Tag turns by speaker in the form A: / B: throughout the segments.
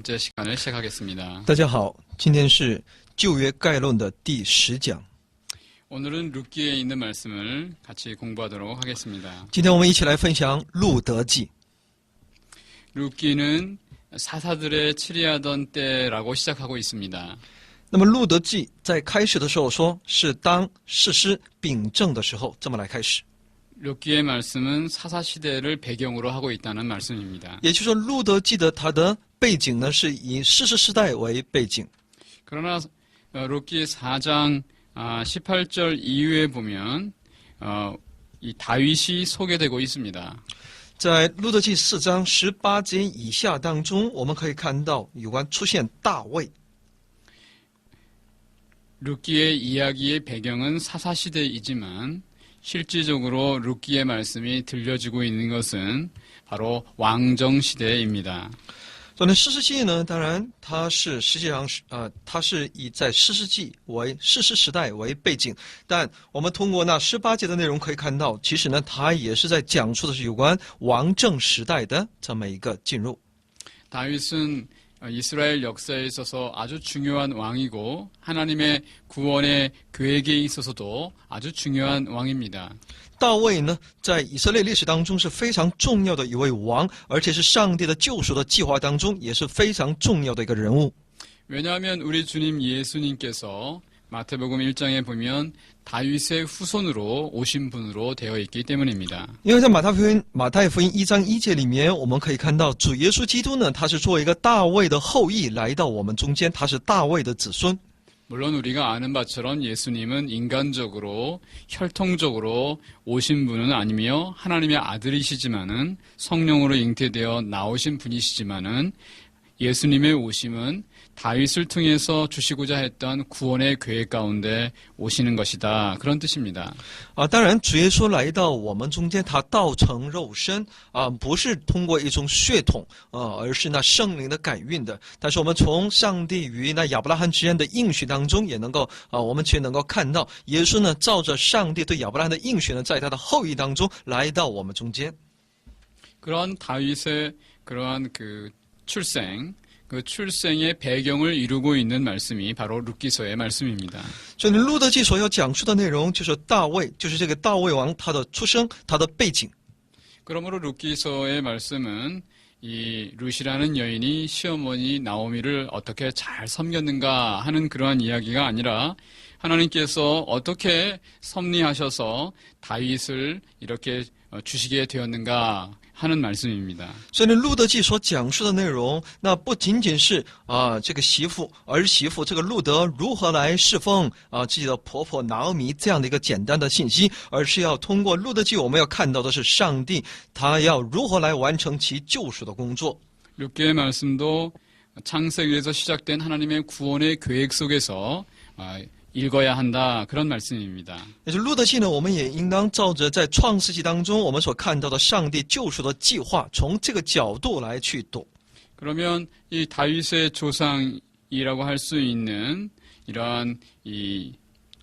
A: 번째 시간을 시작하겠습니다.
B: 大家好，今天是旧约概论的第10讲。
A: 오늘은 룻기에 있는 말씀을 같이 공부하도록 하겠습니다.
B: 今天我们一起来分享路德记。
A: 룻기는 사사들의 치리하던 때라고 시작하고 있습니다.
B: 那么路德记在开始的时候说是当士师秉政的时候，这么来开始。
A: 룻기의 말씀은 사사시대를 배경으로 하고 있다는 말씀입니다.
B: 也就是说，路德记的它的背景呢是以士师时代为背景。
A: 그러나 룻기 4장 18절 이후에 보면 이 다윗이 소개되고 있습니다.
B: 在路德记4章18节以下当中，我们可以看到有关出现大卫。
A: 룻기의 이야기의 배경은 사사시대이지만 실질적으로 룻기의 말씀이 들려지고 있는 것은 바로 왕정시대입니다.
B: 所以呢，士师记呢，当然它是实际上是它是以在士师记为士师时代为背景，但我们通过那18节的内容可以看到，其实呢，它也是在讲述的是有关王政时代的这么一个进入。
A: 다윗은 이스라엘 역사에 있어서 아주 중요한 왕이고 하나님의 구원의 계획에 있어서도 아주 중요한 왕입니다.
B: 大卫呢，在以色列历史当中是非常重要的一位王，而且是上帝的救赎的计划当中也是非常重要的一个人物。
A: 왜냐하면 우리 주님 예수님께서 마태복음 1장에 보면 다윗의 후손으로 오신 분으로 되어 있기 때문입니다.
B: 因为在马太福音1章1节里面，我们可以看到主耶稣基督呢，他是作为一个大卫的后裔来到我们中间，他是大卫的子孙。
A: 물론 우리가 아는 바처럼 예수님은 인간적으로 혈통적으로 오신 분은 아니며 하나님의 아들이시지만은 성령으로 잉태되어 나오신 분이시지만은 예수님의 오심은 다윗을 통해서 주시고자 했던 구원의 계획 가운데 오시는 것이다. 그런 뜻입니다.
B: 当然主耶稣来到我们中间，他道成肉身不是通过一种血统而是那圣灵的感孕的。但是我们从上帝与那亚伯拉罕之间的应许当中，也能够我们却能够看到，耶稣呢照着上帝对亚伯拉罕的应许呢，在他的后裔当中来到我们中间。
A: 그런 다윗의 그러한 그 출생, 그 출생의 배경을 이루고 있는 말씀이 바로 룻기서의 말씀입니다.
B: 所以路德记所要讲述的内容就是大卫，就是这个大卫王他的出生，他的背景。
A: 그러므로 룻기서의 말씀은 이 룻이라는 여인이 시어머니 나오미를 어떻게 잘 섬겼는가 하는 그러한 이야기가 아니라 하나님께서 어떻게 섭리하셔서 다윗을 이렇게 주시게 되었는가 하는 말씀입니다.
B: 所以呢，路德记所讲述的内容，那不仅仅是这个儿媳妇这个路德如何来侍奉自己的婆婆拿俄米这样的一个简单的信息，而是要通过路德记，我们要看到的是上帝他要如何来完成其救赎的工作。
A: 룻기의 말씀도 창세기에서 시작된 하나님의 구원의 계획 속에서 읽어야 한다 그런 말씀입니다.
B: 也就是路德记呢，我们也应当照着在创世纪当中我们所看到的上帝救赎的计划，从这个角度来去读。
A: 그러면 이 다윗의 조상이라고 할 수 있는 이러한 이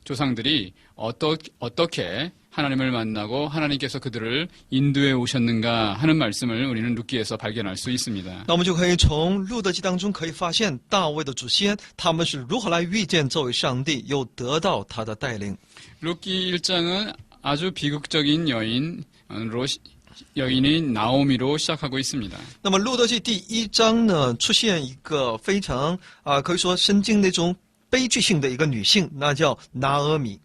A: 조상들이 어떻게 하나님을 만나고 하나님께서 그들을 인도해 오셨는가 하는 말씀을 우리는 룻기에서 발견할 수 있습니다.
B: 那我们就可以从路德记当中可以发现大卫的祖先他们是如何来遇见这位上帝，又得到他的带领。
A: 룻기 1장은 아주 비극적인 여인인 나오미로 시작하고 있습니다.
B: 那么路德记第1章呢，出现一个非常可以说圣经那种悲剧性的一个女性，那叫拿俄米。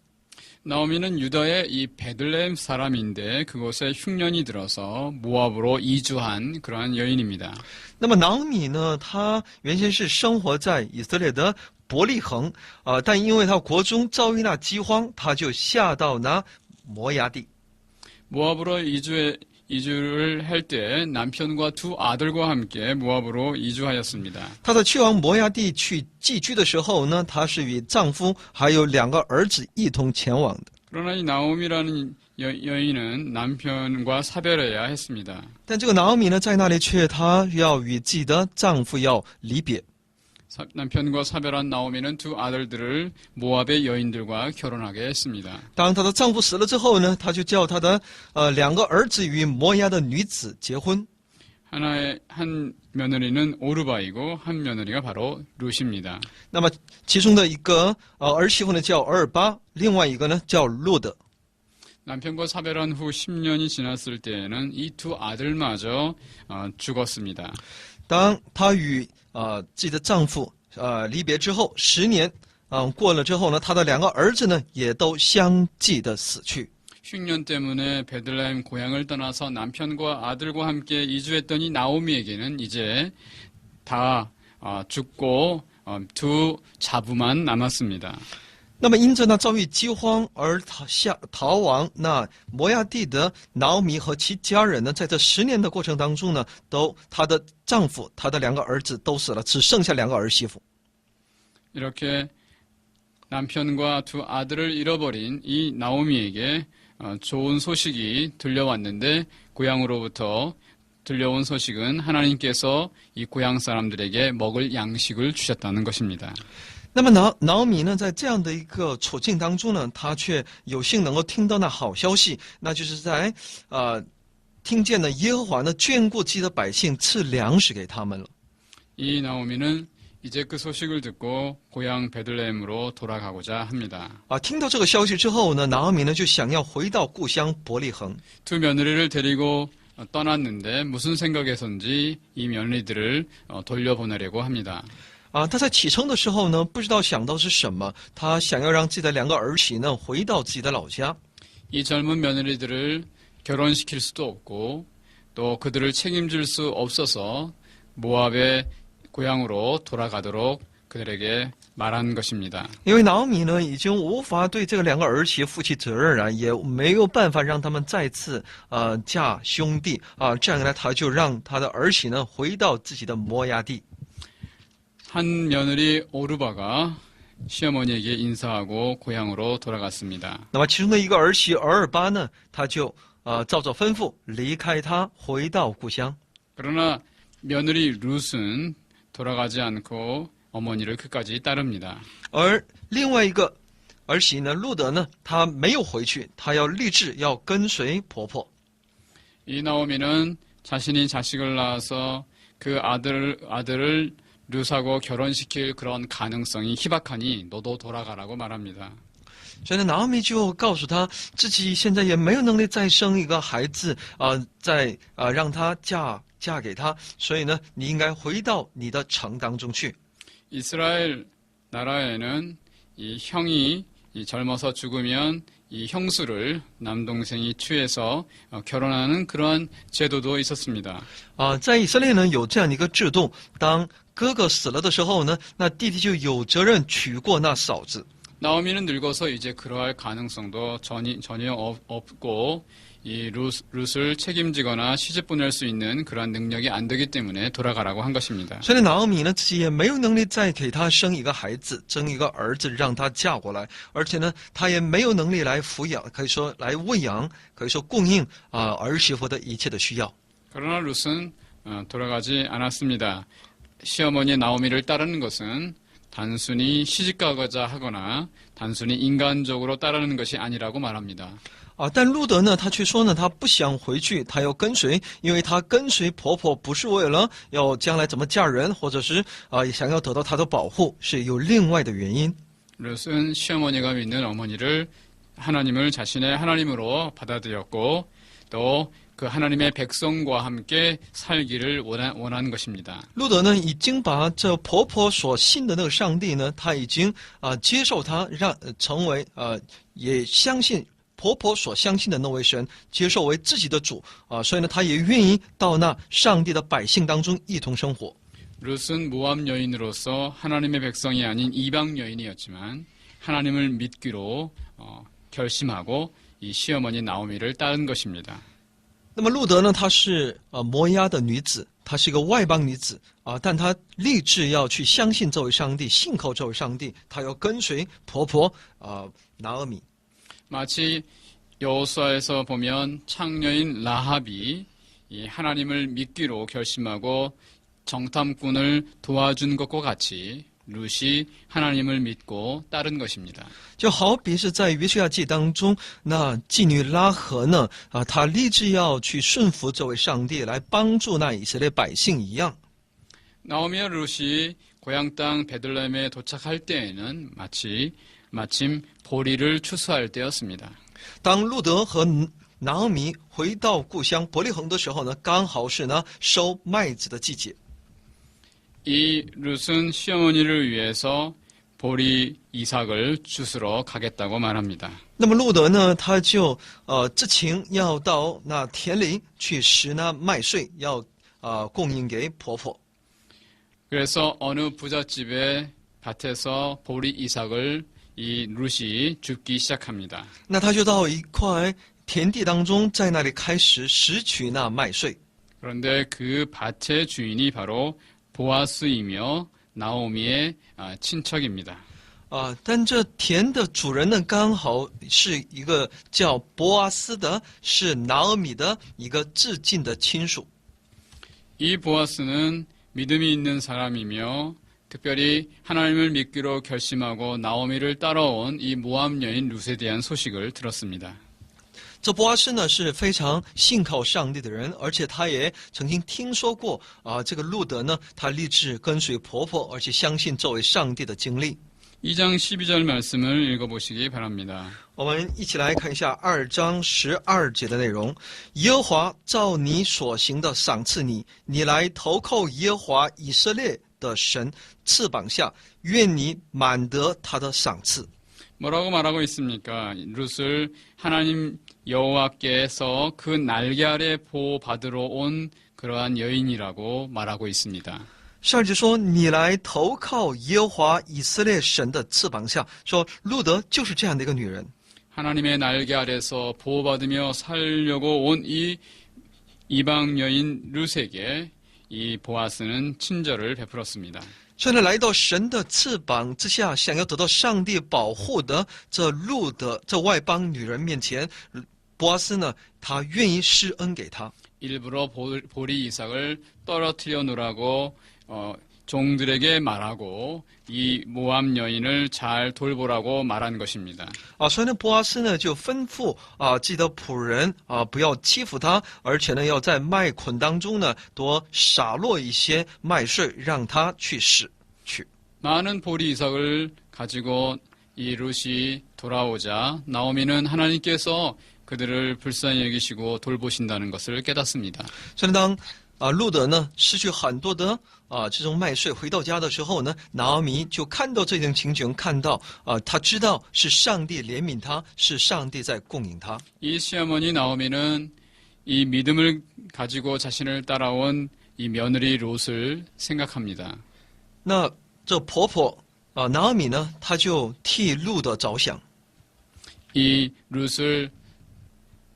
A: 나오미는 유다의 이 베들레헴 사람인데 그곳에 흉년이 들어서 모압으로 이주한 그러한 여인입니다.
B: 那么拿俄米呢，她原先是生活在以色列的伯利恒但因为她国中遭遇那饥荒，她就下到那摩押地。
A: 모압으로 이주를 할 때 남편과 두 아들과 함께 모압으로 이주하였습니다.
B: 她在去往摩押地去寄居的时候呢，她是与丈夫还有2个儿子一同前往的。
A: 그러나 이 나오미라는 여인은 남편과 사별해야 했습니다.
B: 但这个拿俄米呢，在那里却她要与自己的丈夫要离别。
A: 남편과 사별한 나오미는 두 아들들을 모압의 여인들과 결혼하게 했습니다.
B: 当她的丈夫死了之后呢，她就叫她的2个儿子与摩押的女子结婚。
A: 한 며느리는 오르바이고 한 며느리가 바로 룻입니다.
B: 那么其中的一个儿媳妇呢叫俄尔巴，另外一个呢叫路德。
A: 남편과 사별한 후 10년이 지났을 때에는 이 두 아들마저 죽었습니다.
B: 当她与自己的丈夫离别之后，10年过了之后呢，她的2个儿子呢也都相继的死去。
A: 흉년 때문에 베들레헴 고향을 떠나서 남편과 아들과 함께 이주했던 이 나오미에게는 이제 다 죽고 두 자부만 남았습니다.
B: 那么因着那遭遇饥荒而逃亡那摩亚地的拿俄米和其家人呢，在这10年的过程当中呢，她的丈夫、她的2个儿子都死了，只剩下2个儿媳妇。
A: 이렇게 남편과 두 아들을 잃어버린 이 나오미에게 좋은 소식이 들려왔는데 고향으로부터 들려온 소식은 하나님께서 이 고향 사람들에게 먹을 양식을 주셨다는 것입니다.
B: 那么拿俄米呢，在这样的一个处境当中呢，她却有幸能够听到那好消息，那就是在听见呢耶和华呢眷顾自己的百姓，赐粮食给他们了。
A: 이 나오미는 이제 그 소식을 듣고 고향 베들레헴으로 돌아가고자 합니다.
B: 听到这个消息之后呢，拿俄米呢就想要回到故乡伯利恒。
A: 두 며느리를 데리고 떠났는데 무슨 생각에선지 이 며느리들을 돌려보내려고 합니다.
B: 他在启程的时候呢，不知道想到是什么，他想要让自己的2个儿媳呢回到自己的老家。
A: 이 젊은 며느리들을 결혼시킬 수도 없고 또 그들을 책임질 수 없어서 모압의 고향으로 돌아가도록 그들에게 말한 것입니다.
B: 因为拿俄米呢已经无法对这个2个儿媳负起责任了，也没有办法让他们再次嫁兄弟这样呢，他就让他的儿媳呢回到自己的摩崖地。
A: 한 며느리 오르바가 시어머니에게 인사하고 고향으로 돌아갔습니다.
B: 那么其中的一个儿媳俄尔巴呢，他就照着吩咐离开他，回到故乡。
A: 그러나 며느리 룻은 돌아가지 않고 어머니를 끝까지 따릅니다.
B: 而另外一个儿媳呢，路德呢，她没有回去，她要立志要跟随婆婆。
A: 이 나오미는 자신이 자식을 낳아서 그 아들을 룻하고 결혼시킬 그런 가능성이 희박하니 너도 돌아가라고 말합니다.
B: 所以呢，拿俄米就告诉他自己现在也没有能力再生一个孩子再让他嫁给他，所以呢，你应该回到你的城当中去。
A: 이스라엘 나라에는 이 형이 젊어서 죽으면 이 형수를 남동생이 취해서 결혼하는 그런 제도도 있었습니다.
B: 在以色列呢有这样的一个制度，当哥哥死了的时候呢，那弟弟就有责任娶过那嫂子。
A: 나오미는 늙어서 이제 그러할 가능성도 전혀 없고 이 룻을 책임지거나 시집 보낼 수 있는 그런 능력이 안 되기 때문에 돌아가라고 한 것입니다.
B: 所以拿俄米呢自己也没有能力再给他生一个孩子，生一个儿子让他嫁过来，而且呢，他也没有能力来抚养，可以说来喂养，可以说供应儿媳妇的一切的需要。
A: 그러나 룻은 돌아가지 않았습니다. 시어머니 나오미를 따르는 것은 단순히 시집가고자 하거나 단순히 인간적으로 따르는 것이 아니라고 말합니다.
B: 但路德呢，他却说呢，他不想回去，他要跟随，因为他跟随婆婆不是为了要将来怎么嫁人，或者是想要得到她的保护，是有另外的原因。
A: 룻은 시어머니가 믿는 어머니를 하나님을 자신의 하나님으로 받아들였고 또 그 하나님의 백성과 함께 살기를 원한 것입니다.
B: 路德呢，已经把这婆婆所信的那个上帝呢，他已经接受他，让成为也相信婆婆所相信的那位神，接受为自己的主所以呢，他也愿意到那上帝的百姓当中一同生活。
A: 룻은 모압 여인으로서 하나님의 백성이 아닌 이방 여인이었지만 하나님을 믿기로 결심하고 이 시어머니 나오미를 따른 것입니다.
B: 那么路德呢，她是摩押的女子，她是一个外邦女子但她立志要去相信这位上帝，信靠这位上帝，她要跟随婆婆拿俄米。
A: 마치 여호수아에서 보면 창녀인 라합이 이 하나님을 믿기로 결심하고 정탐꾼을 도와준 것과 같이 룻이 하나님을 믿고 따른 것입니다.
B: 就好比是在约书亚记当中，那妓女拉合呢，她立志要去顺服这位上帝，来帮助那以色列百姓一样。
A: 나오미와 룻이 고향 땅 베들레헴에 도착할 때에는 마침 보리를 추수할 때였습니다.
B: 当路德和拿俄米回到故乡伯利恒的时候呢，刚好是呢收麦子的季节。
A: 이 룻은 시어머니를 위해서 보리 이삭을 주스러 가겠다고 말합니다.
B: 那么路德呢，他就知情要到那田里去拾那麦穗，要供应给婆婆。
A: 그래서 어느 부잣집의 밭에서 보리 이삭을 이 룻이 줍기 시작합니다.
B: 那他就到一块田地当中，在那里开始拾取那麦穗。
A: 그런데 그 밭의 주인이 바로 보아스이며 나오미의 친척입니다.
B: 但这田的主人呢，刚好是一个叫波阿斯的，是拿俄米的一个至近的亲属。
A: 이 보아스는 믿음이 있는 사람이며 특별히 하나님을 믿기로 결심하고 나오미를 따라온 이 모압 여인 룻에 대한 소식을 들었습니다.
B: 这波阿斯呢是非常信靠上帝的人，而且他也曾经听说过这个路德呢，他立志跟随婆婆，而且相信这位上帝的经历。
A: 2장 12절 말씀을 읽어보시기 바랍니다.
B: 我们一起来看一下2章12节的内容。耶和华照你所行的赏赐你，你来投靠耶和华以色列的神翅膀下，愿你满得他的赏赐。
A: 뭐라고 말하고 있습니까? 룻을 하나님 여호와께서 그 날개 아래 보호받으러 온 그러한 여인이라고 말하고 있습니다.
B: 12节说：“你来投靠耶和华以色列神的翅膀下。”说路德就是这样的一个女人。
A: 하나님의 날개 아래서 보호받으며 살려고 온 이 이방 여인 룻에게 이 보아스는 친절을 베풀었습니다.
B: 所以呢，来到神的翅膀之下，想要得到上帝保护的这路德这外邦女人面前，波阿斯呢，他愿意施恩给她。
A: 일부러 보리 이삭을 떨어뜨려 놓으라고 종들에게 말하고 이 모압 여인을 잘 돌보라고 말한 것입니다.
B: 所以呢，波阿斯呢就吩咐自己的仆人不要欺负他，而且呢要在麦捆当中呢多撒落一些麦穗，让他去拾去。
A: 많은 보리 이삭을 가지고 이 룻이 돌아오자 나오미는 하나님께서 그들을 불쌍히 여기시고 돌보신다는 것을 깨닫습니다.
B: 所以当路德呢失去很多的这种麦穗，回到家的时候呢，拿俄米就看到这种情景，看到他知道是上帝怜悯他，是上帝在供应他。
A: 이 시어머니 나오미는 이 믿음을 가지고 자신을 따라온 이 며느리 롯을 생각합니다.
B: 那这婆婆拿俄米呢，她就替路德着想。
A: 이 룻을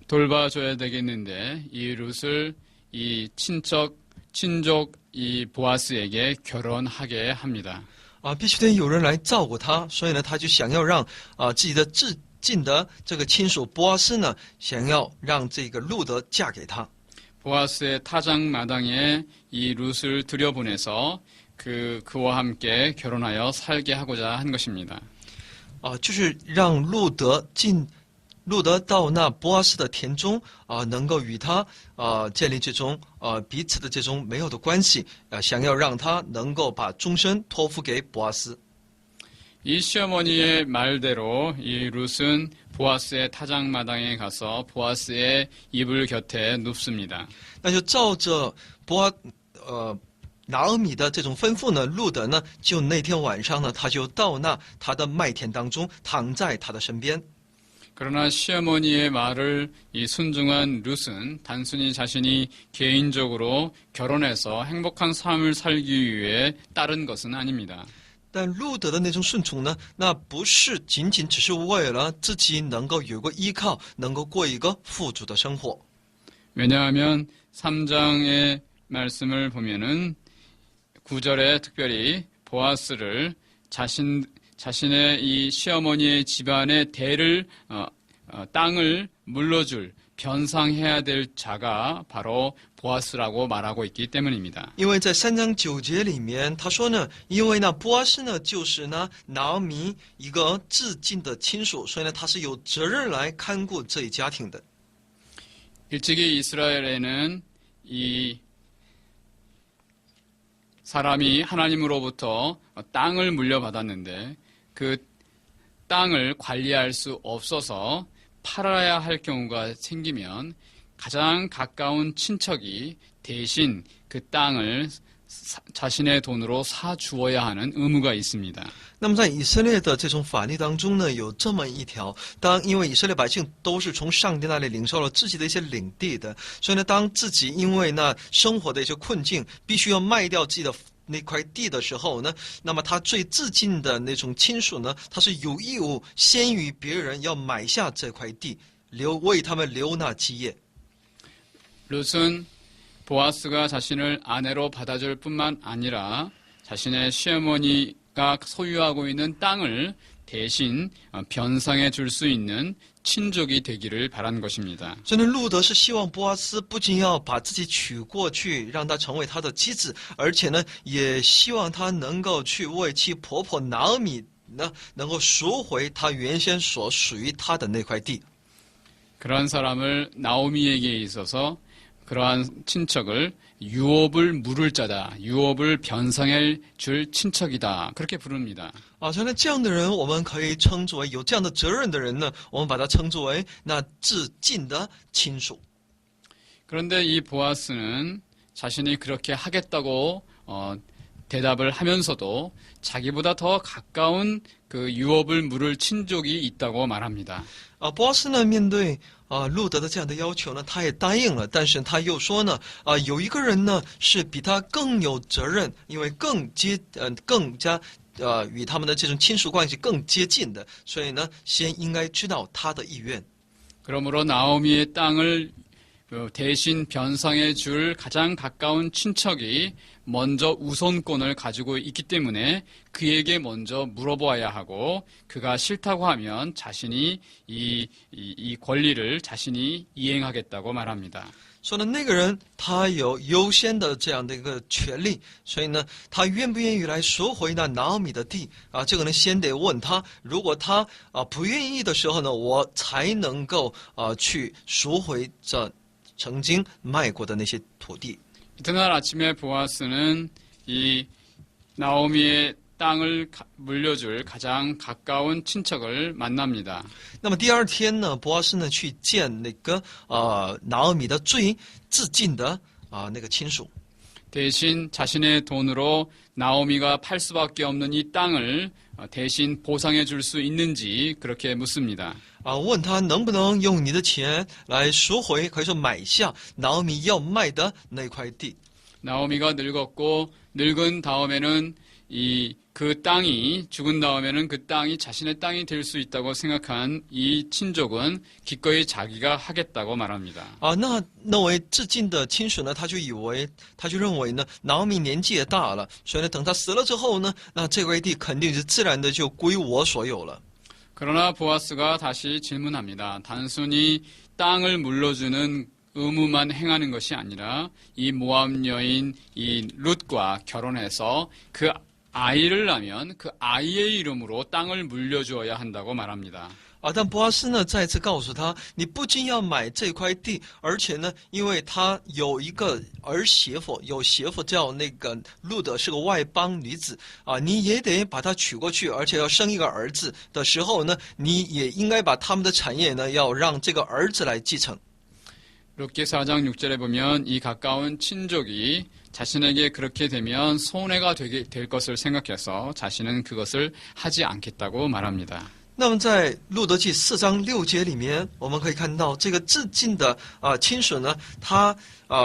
A: 돌봐줘야 되겠는데 이 룻을 이 친족 이 보아스에게 결혼하게 합니다.
B: 必须得有人来照顾她，所以呢，她就想要让自己的至近的这个亲属波阿斯呢，想要让这个路德嫁给他。
A: 보아스의 타작마당에 이 룻을 들여보내서 그와 함께 결혼하여 살게 하고자 한 것입니다.
B: 就是让路德到那波阿斯的田中能够与他建立这种彼此的这种美好的关系，想要让他能够把终身托付给波阿斯。
A: 이 시어머니의 말대로 이 룻은 보아스의 타작마당에 가서 보아스의 이불 곁에 눕습니다.
B: 那就照着拿俄米的这种吩咐呢，路德呢就那天晚上呢，他就到他的麦田当中，躺在他的身边。
A: 그러나 시어머니의 말을 이 순종한 룻은 단순히 자신이 개인적으로 결혼해서 행복한 삶을 살기 위해 따른 것은 아닙니다.
B: 但路德的那种顺从呢，那不是仅仅只是为了自己能够有个依靠，能够过一个富足的生活。
A: 왜냐하면 3장의 말씀을 보면은 9절에 특별히 보아스를 자신의 이 시어머니의 집안의 대를 땅을 물러줄 변상해야 될 자가 바로 보아스라고 말하고 있기 때문입니다.
B: 因为在3章9节里面，他说呢，因为呢，波阿斯呢就是呢拿俄米一个至近的亲属，所以呢，他是有责任来看顾这一家庭的。
A: 일찍이 이스라엘에는 이 사람이 하나님으로부터 땅을 물려받았는데 그 땅을 관리할 수 없어서 팔아야 할 경우가 생기면 가장 가까운 친척이 대신 그 땅을 자신의 돈으로 사주어야 하는 의무가 있습니다.
B: 那么在以色列的这种法律当中呢，有这么一条：因为以色列百姓都是从上帝那里领受了自己的一些领地的，所以呢，当自己因为呢生活的一些困境，必须要卖掉自己的那块地的时候呢，那么他最至近的那种亲属呢，他是有义务先于别人要买下这块地，为他们留纳基业。
A: 룻은 보아스가 자신을 아내로 받아줄 뿐만 아니라 자신의 시어머니가 소유하고 있는 땅을 대신 변상해 줄 수 있는 친족이 되기를 바란 것입니다.
B: 所以呢，路德是希望波阿斯不仅要把自己娶过去，让他成为他的妻子，而且呢，也希望他能够去为其婆婆拿俄米呢，能够赎回他原先所属于他的那块地。
A: 그러한 사람을 나오미에게 있어서 그러한 친척을 유업을 물을 자다, 유업을 변상해 줄 친척이다. 그렇게 부릅니다.
B: 所以呢，这样的人我们可以称之为有这样的责任的人呢，我们把他称之为那至近的亲属。
A: 그런데 이 보아스는 자신이 그렇게 하겠다고 대답을 하면서도 자기보다 더 가까운 그 유업을 물을 친족이 있다고 말합니다.
B: 波阿斯呢，面对路德的这样的要求呢，他也答应了，但是他又说呢，有一个人呢是比他更有责任，因为更加与他们的这种亲属关系更接近的，所以呢，先应该知道他的意愿。
A: 그러므로 나오미의 땅을 대신 변상해 줄 가장 가까운 친척이 먼저 우선권을 가지고 있기 때문에 그에게 먼저 물어보아야 하고 그가 싫다고 하면 자신이 이 권리를 자신이 이행하겠다고 말합니다.
B: 说呢，那个人他有优先的这样的一个权利，所以呢，他愿不愿意来赎回那拿俄米的地这个呢，先得问他。如果他不愿意的时候呢，我才能够去赎回这曾经卖过的那些土地。
A: 이튿날 아침에 보아스는 이 나오미의 땅을 물려줄 가장 가까운 친척을 만납니다.
B: 那么第二天呢，波阿斯呢去见那个拿俄米的最至近的那个亲属。
A: 대신 자신의 돈으로 나오미가 팔 수밖에 없는 이 땅을 대신 보상해 줄 수 있는지 그렇게 묻습니다.
B: 问他能不能用你的钱来赎回，可以说买下拿俄米要卖的那块地。
A: 나오미가 늙었고 늙은 다음에는 그 땅이 죽은 다음에는 그 땅이 자신의 땅이 될 수 있다고 생각한 이 친족은 기꺼이 자기가 하겠다고 말합니다.
B: 那位至近的亲属呢，他就认为呢，拿俄米年纪也大了，所以呢，等他死了之后呢，那这块地肯定是自然的就归我所有了。
A: 그러나 보아스가 다시 질문합니다. 단순히 땅을 물려주는 의무만 행하는 것이 아니라 이 모압 여인 이 룻과 결혼해서 그 아이를 낳으면 그 아이의 이름으로 땅을 물려주어야 한다고 말합니다.
B: 但波阿斯呢再次告诉他，你不仅要买这块地，而且呢，因为他有一个儿媳妇，有媳妇叫那个路德，是个外邦女子你也得把她娶过去，而且要生一个儿子的时候呢，你也应该把他们的产业呢，要让这个儿子来继承。
A: 룻기 4장 6절에 보면 이 가까운 친족이 자신에게 그렇게 되면 손해가 될 것을 생각해서 자신은 그것을 하지 않겠다고 말합니다.
B: 那么在路德记4章6节里面，我们可以看到这个至近的亲属呢，他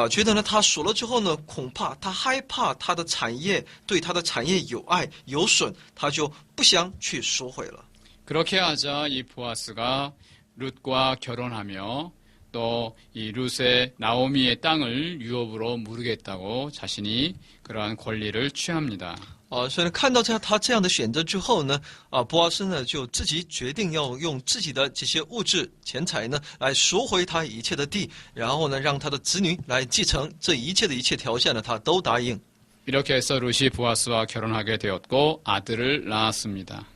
B: 觉得呢，他赎了之后呢，恐怕他害怕他的产业对他的产业有损，他就不想去赎回了。
A: 그렇게 하자 이 보아스가 룻과 결혼하며 또 이 룻의 나오미의 땅을 유업으로 물으겠다고 자신이 그러한 권리를 취합니다.
B: 所以呢，看到他这样的选择之后呢，波阿斯呢就自己决定要用自己的这些物质钱财呢来赎回他一切的地，然后呢让他的子女来继承这一切的一切条件呢，他都答应。
A: 이렇게 해서 룻이 보아스와 결혼하게 되었고 아들을 낳았습니다.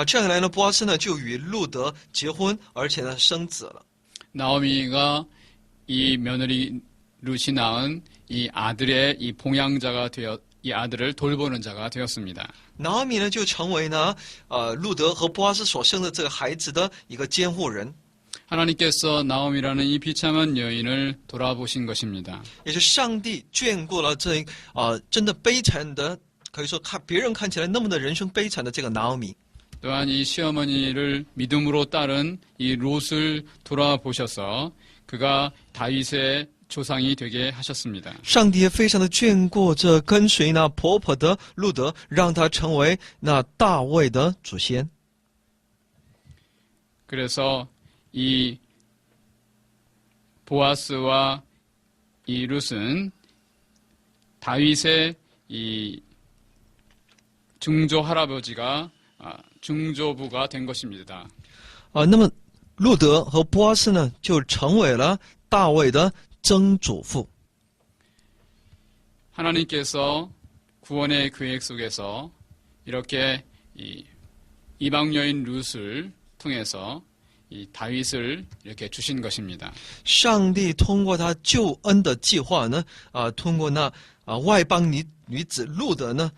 B: 这样一来呢，波阿斯呢就与路德结婚，而且呢生子了。
A: 나오미가 이 며느리 룻이 낳은 이 아들의 이 봉양자가 되어 이 아들을 돌보는 자가 되었습니다.
B: 拿俄米呢就成为呢路德和波阿斯所生的这个孩子的一个监护人，
A: 하나님께서 나오미라는 이 비참한 여인을 돌아보신 것입니다.
B: 也是上帝眷顾了这真的悲惨的，可以说别人看起来那么的人生悲惨的这个拿俄米。
A: 또한 이 시어머니를 믿음으로 따른 이 롯을 돌아보셔서 그가 다윗의 조상이 되게 하셨습니다.
B: 上帝也非常的眷顾这跟随那婆婆的路德，让他成为那大卫的祖先。
A: 그래서 이 보아스와 이 룻은 다윗의 이 중조 할아버지가 중조부가 된 것입니다.
B: 那么路德和波阿斯呢，就成为了大卫的曾祖父。
A: 하나님께서 구원의 계획 속에서 이렇게 이 이방 여인 룻을 통해서 이 다윗을 이렇게 주신 것입니다.
B: 上帝通过他救恩的计划呢，通过那外邦女子路德呢，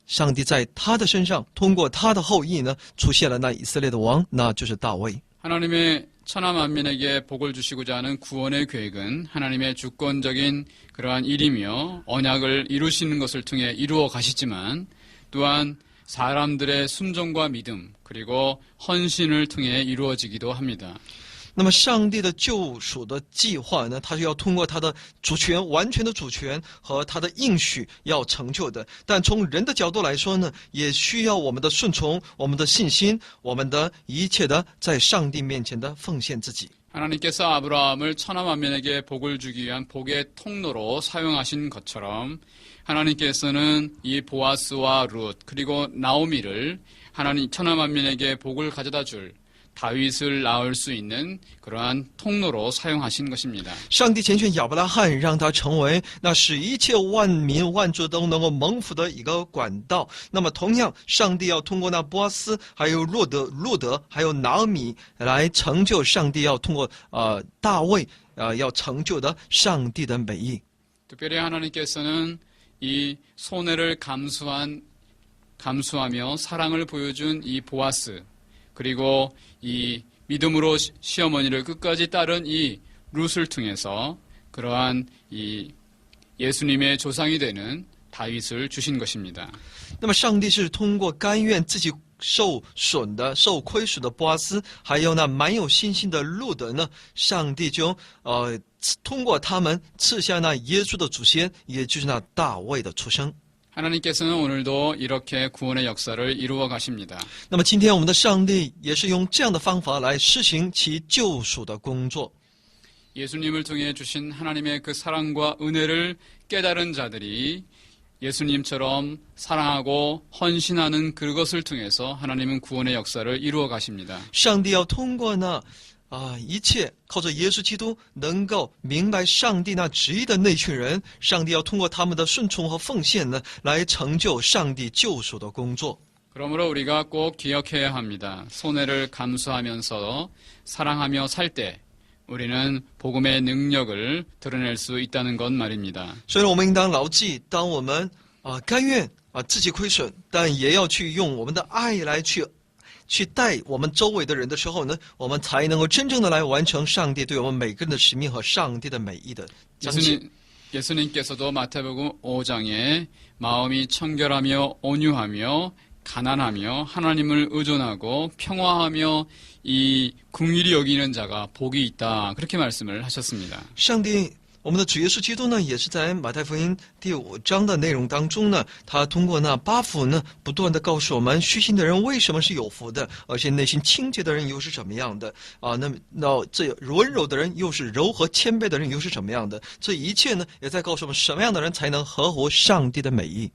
B: 上帝在他的身上，通过他的后裔呢，出现了那以色列的王，那就是大卫。
A: 하나님의 천하 만민에게 복을 주시고자 하는 구원의 계획은 하나님의 주권적인 그러한 일이며 언약을 이루시는 것을 통해 이루어 가시지만 또한 사람들의 순종과 믿음 그리고 헌신을 통해 이루어지기도 합니다.
B: 那么，上帝的救赎的计划呢，他是要通过他的主权、完全的主权和他的应许要成就的。但从人的角度来说呢，也需要我们的顺从、我们的信心、我们的一切的在上帝面前的奉献自己。
A: 하나님께서 아브라함을 천하 만민에게 복을 주기 위한 복의 통로로 사용하신 것처럼 하나님께서는 이 보아스와 룻 그리고 나오미를 하나님 천하 만민에게 복을 가져다 줄 다윗을 낳을 수 있는 그러한 통로로 사용하신 것입니다.
B: 上帝拣选亚伯拉罕，让他成为那使一切万民万族都能够蒙福的一个管道。那么，同样，上帝要通过那波阿斯，还有路德，还有拿俄米来成就上帝要通过大卫要成就的上帝的美意。
A: 특별히 하나님께서는 이 손해를 감수하며 사랑을 보여준 이 보아스 그리고 이 믿음으로 시어머니를 끝까지 따른 이 룻을 통해서 그러한 이 예수님의 조상이 되는 다윗을 주신 것입니다.
B: 那么，上帝是通过甘愿自己受亏损的波阿斯，还有那蛮有信心的路德呢，上帝就通过他们赐下那耶稣的祖先，也就是那大卫的出生。
A: 하나님께서는 오늘도 이렇게 구원의 역사를 이루어 가십니다.
B: 那么今天我们的上帝也是用这样的方法来施行其救赎的工作。
A: 예수님을 통해 주신 하나님의 그 사랑과 은혜를 깨달은 자들이 예수님처럼 사랑하고 헌신하는 그것을 통해서 하나님은 구원의 역사를 이루어 가십니다.
B: 上帝要通过那一切靠着耶稣基督能够明白上帝那旨意的那群人，上帝要通过他们的顺从和奉献呢，来成就上帝救赎的工作。
A: 그러므로 우리가 꼭 기억해야 합니다. 손해를 감수하면서 사랑하며 살 때 우리는 복음의 능력을 드러낼 수 있다는 것 말입니다.
B: 所以我们应当牢记，当我们甘愿自己亏损，但也要去用我们的爱来去带我们周围的人的时候呢，我们才能够真正的来完成上帝对我们每个人的使命和上帝的美意的彰显。
A: 예수님께서도 마태복음 5장에 마음이 청결하며 온유하며 가난하며 하나님을 의존하고 평화하며 이 긍휼히 여기는 자가 복이 있다. 그렇게 말씀을 하셨습니다.
B: 上帝，我们的主耶稣基督呢，也是在马太福音第5章的内容当中呢，他通过那8福呢，不断的告诉我们，虚心的人为什么是有福的，而且内心清洁的人又是怎么样的那这温柔的人又是柔和谦卑的人又是怎么样的？这一切呢，也在告诉我们什么样的人才能合乎上帝的美意。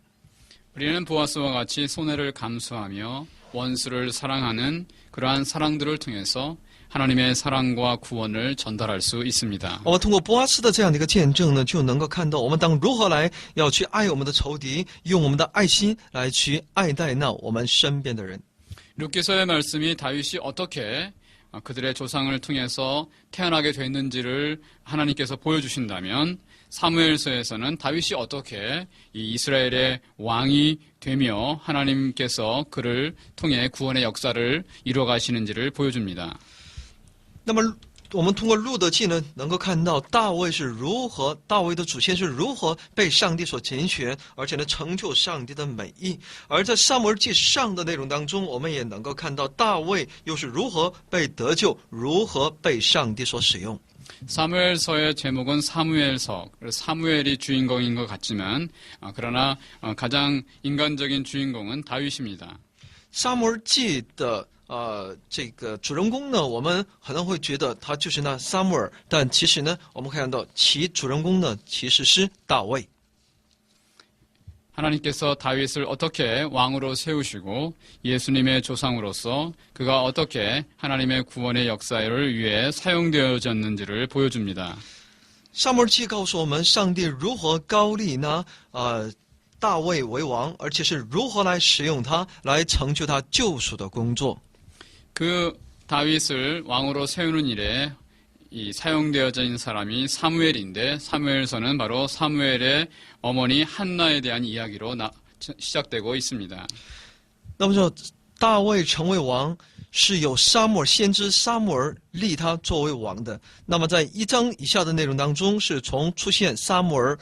A: 우리는 보아스와 같이 손해를 감수하며 원수를 사랑하는 그러한 사랑들을 통해서 하나님의 사랑과 구원을 전달할 수 있습니다.
B: 我们通过波阿斯的这样的一个见证呢，就能够看到我们当如何来要去爱我们的仇敌，用我们的爱心来去爱戴那我们身边的人。
A: 룻기서의 말씀이 다윗이 어떻게 그들의 조상을 통해서 태어나게 됐는지를 하나님께서 보여주신다면 사무엘서에서는 다윗이 어떻게 이 이스라엘의 왕이 되며 하나님께서 그를 통해 구원의 역사를 이루어가시는지를 보여줍니다.
B: 那么我们通过路德记呢，能够看到大卫是如何，大卫的祖先是如何被上帝所拣选，而且呢成就上帝的美意。而在撒母耳记上的内容当中，我们也能够看到大卫又是如何被得救，如何被上帝所使用。
A: 사무엘서의 제목은 사무엘서, 사무엘이 주인공인 것 같지만 그러나 가장 인간적인 주인공은 다윗입니다.
B: 撒母耳记的这个主人公呢，我们可能会觉得他就是那撒母耳，但其实呢，我们看到其主人公呢其实是大卫。
A: 하나님께서 다윗을 어떻게 왕으로 세우시고 예수님의 조상으로서 그가 어떻게 하나님의 구원의 역사를 위해 사용되어졌는지를 보여줍니다.
B: 撒母耳记告诉我们，上帝如何高立那大卫为王，而且是如何来使用他，来成就他救赎的工作。
A: 그 다윗을 왕으로 세우는 일에 이 사용되어진 사람이 사무엘인데 사무엘서는 바로 사무엘의 어머니 한나에 대한 이야기로 시작되고 있습니다.
B: 那么说，大卫成为王是有撒母耳先知撒母耳立他作为王的。那么在1章以下的内容当中，是从出现撒母耳